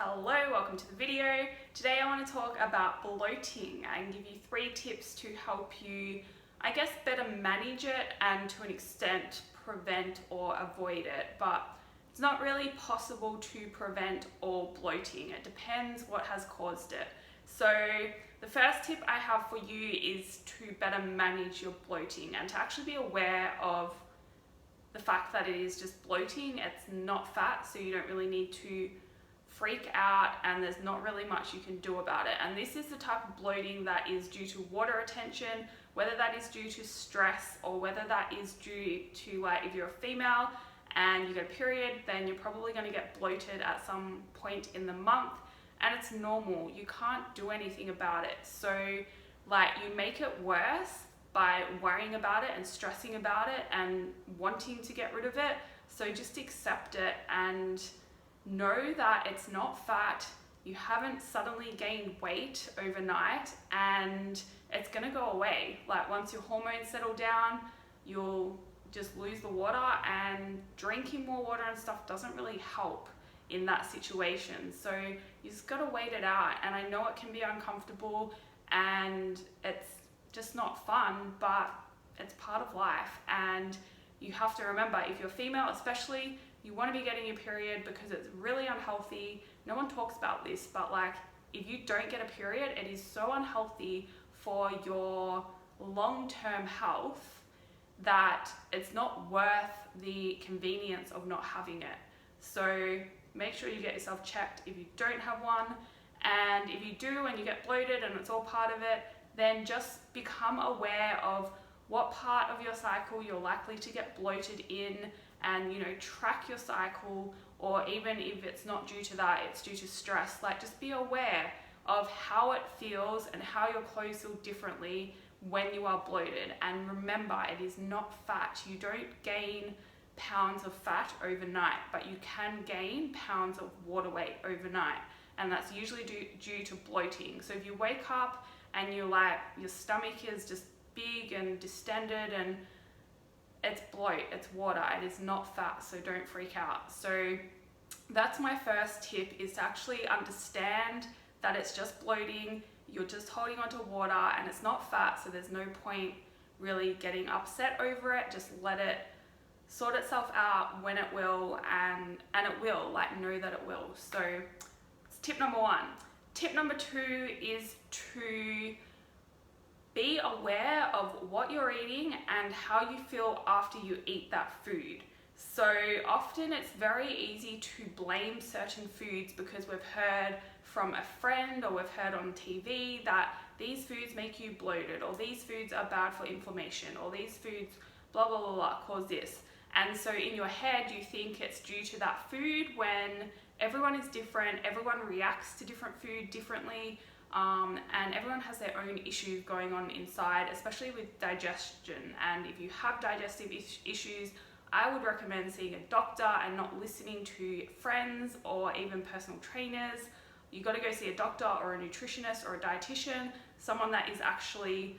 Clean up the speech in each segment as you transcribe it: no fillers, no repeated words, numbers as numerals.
Hello, welcome to the video. Today I want to talk about bloating and give you 3 tips to help you, I guess, better manage it and to an extent prevent or avoid it. But it's not really possible to prevent all bloating. It depends what has caused it. So the first tip I have for you is to better manage your bloating and to actually be aware of the fact that it is just bloating. It's not fat, so you don't really need to freak out, and there's not really much you can do about it. And this is the type of bloating that is due to water retention, whether that is due to stress or whether that is due to, like, if you're a female and you get a period, then you're probably going to get bloated at some point in the month, and it's normal. You can't do anything about it. So like, you make it worse by worrying about it and stressing about it and wanting to get rid of it. So just accept it and know that it's not fat. You haven't suddenly gained weight overnight, and it's gonna go away. Like, once your hormones settle down, you'll just lose the water, and drinking more water and stuff doesn't really help in that situation. So you just gotta wait it out. And I know it can be uncomfortable and it's just not fun, but it's part of life. And you have to remember, if you're female especially, you want to be getting your period because it's really unhealthy. No one talks about this, but like, if you don't get a period, it is so unhealthy for your long-term health that it's not worth the convenience of not having it. So make sure you get yourself checked if you don't have one. And if you do and you get bloated and it's all part of it, then just become aware of what part of your cycle you're likely to get bloated in, and, you know, track your cycle. Or even if it's not due to that, it's due to stress, like, just be aware of how it feels and how your clothes feel differently when you are bloated. And remember, it is not fat. You don't gain pounds of fat overnight, but you can gain pounds of water weight overnight, and that's usually due to bloating. So if you wake up and you're like, your stomach is just big and distended, and it's bloat, it's water, it is not fat, so don't freak out. So that's my first tip, is to actually understand that it's just bloating, you're just holding onto water, and it's not fat, so there's no point really getting upset over it. Just let it sort itself out when it will, and it will, like, know that it will. So it's tip number 1. Tip number 2 is to be aware of what you're eating and how you feel after you eat that food. So often it's very easy to blame certain foods because we've heard from a friend or we've heard on TV that these foods make you bloated, or these foods are bad for inflammation, or these foods blah blah blah blah cause this. And so in your head you think it's due to that food, when everyone is different, everyone reacts to different food differently. And everyone has their own issues going on inside, especially with digestion. And if you have digestive issues, I would recommend seeing a doctor and not listening to friends or even personal trainers. You got to go see a doctor or a nutritionist or a dietitian, someone that is actually,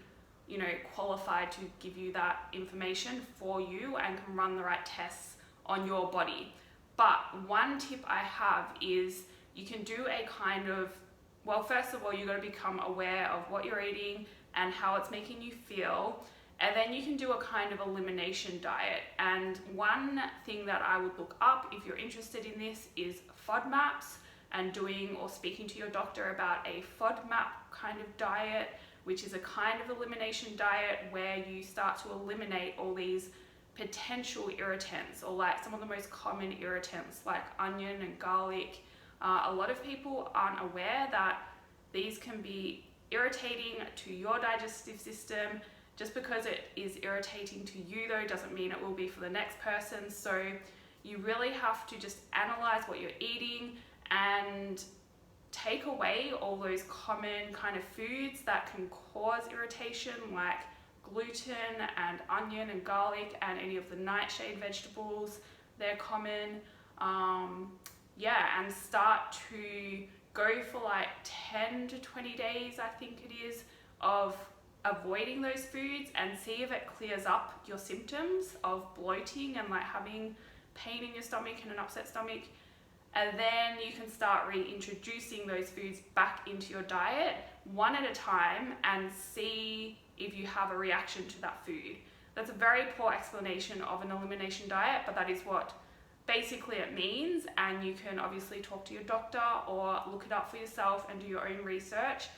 you know, qualified to give you that information for you and can run the right tests on your body. But one tip I have is you can do a kind of, well, first of all, you got to become aware of what you're eating and how it's making you feel. And then you can do a kind of elimination diet. And one thing that I would look up if you're interested in this is FODMAPs, and doing or speaking to your doctor about a FODMAP kind of diet, which is a kind of elimination diet where you start to eliminate all these potential irritants, or like some of the most common irritants like onion and garlic. A lot of people aren't aware that these can be irritating to your digestive system. Just because it is irritating to you, though, doesn't mean it will be for the next person. So you really have to just analyze what you're eating and take away all those common kind of foods that can cause irritation, like gluten and onion and garlic and any of the nightshade vegetables. They're common. And start to go for like 10 to 20 days, I think it is, of avoiding those foods, and see if it clears up your symptoms of bloating and like having pain in your stomach and an upset stomach. And then you can start reintroducing those foods back into your diet one at a time and see if you have a reaction to that food. That's a very poor explanation of an elimination diet, but that is what basically it means. And you can obviously talk to your doctor or look it up for yourself and do your own research.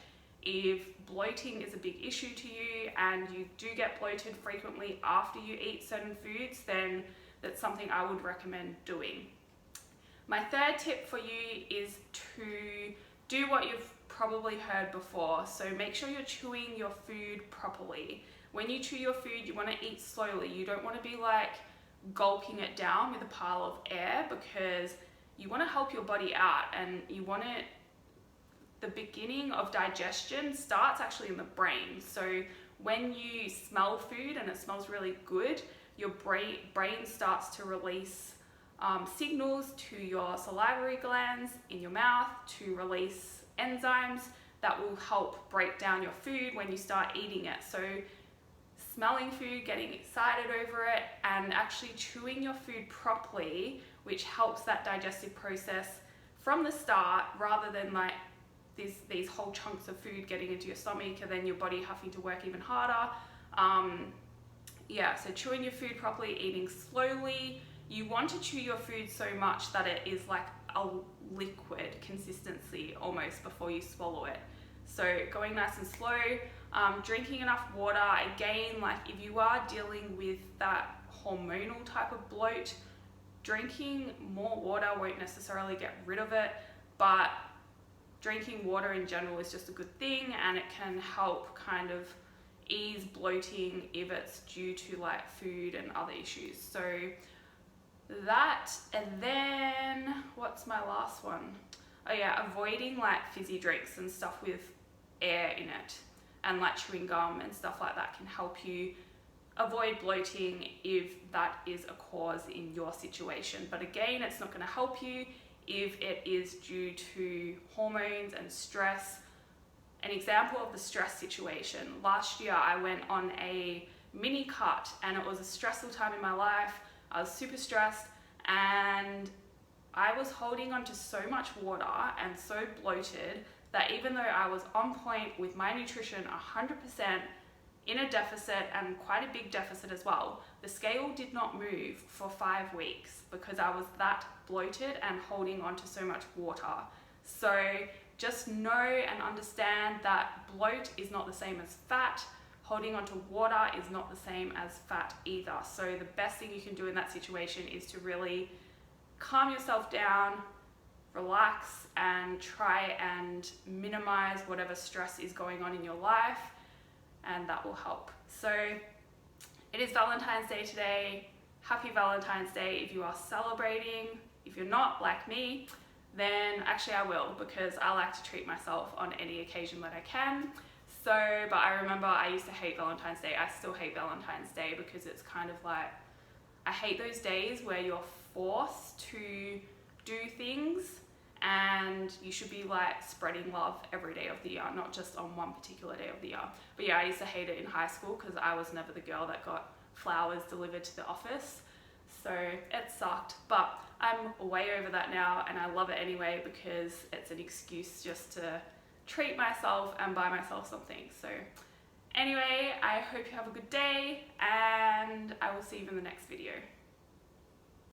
If bloating is a big issue to you and you do get bloated frequently after you eat certain foods, then that's something I would recommend doing. My third tip for you is to do what you've probably heard before. So make sure you're chewing your food properly. When you chew your food, you want to eat slowly. You don't want to be like gulping it down with a pile of air, because you want to help your body out, and you want it, the beginning of digestion starts actually in the brain. So when you smell food and it smells really good, your brain starts to release signals to your salivary glands in your mouth to release enzymes that will help break down your food when you start eating it. So smelling food, getting excited over it, and actually chewing your food properly, which helps that digestive process from the start, rather than like these whole chunks of food getting into your stomach and then your body having to work even harder. So chewing your food properly, eating slowly. You want to chew your food so much that it is like a liquid consistency almost before you swallow it. So going nice and slow, drinking enough water. Again, like if you are dealing with that hormonal type of bloat, drinking more water won't necessarily get rid of it, but drinking water in general is just a good thing, and it can help kind of ease bloating if it's due to like food and other issues. So that, and then what's my last one? Oh yeah, avoiding like fizzy drinks and stuff with air in it, and like chewing gum and stuff like that can help you avoid bloating if that is a cause in your situation. But again, it's not going to help you if it is due to hormones and stress. An example of the stress situation: last year I went on a mini cut and it was a stressful time in my life. I was super stressed and I was holding on to so much water and so bloated that even though I was on point with my nutrition 100%, in a deficit, and quite a big deficit as well, the scale did not move for 5 weeks because I was that bloated and holding on to so much water. So just know and understand that bloat is not the same as fat. Holding on to water is not the same as fat either. So the best thing you can do in that situation is to really calm yourself down, relax, and try and minimize whatever stress is going on in your life, and that will help. So it is Valentine's Day today. Happy Valentine's Day if you are celebrating. If you're not, like me, then actually I will, because I like to treat myself on any occasion that I can. So, but I remember I used to hate Valentine's Day. I still hate Valentine's Day because it's kind of like, I hate those days where you're forced to do things, and you should be like spreading love every day of the year, not just on one particular day of the year. But yeah, I used to hate it in high school because I was never the girl that got flowers delivered to the office. So it sucked, but I'm way over that now, and I love it anyway because it's an excuse just to treat myself and buy myself something. So anyway, I hope you have a good day, and I will see you in the next video.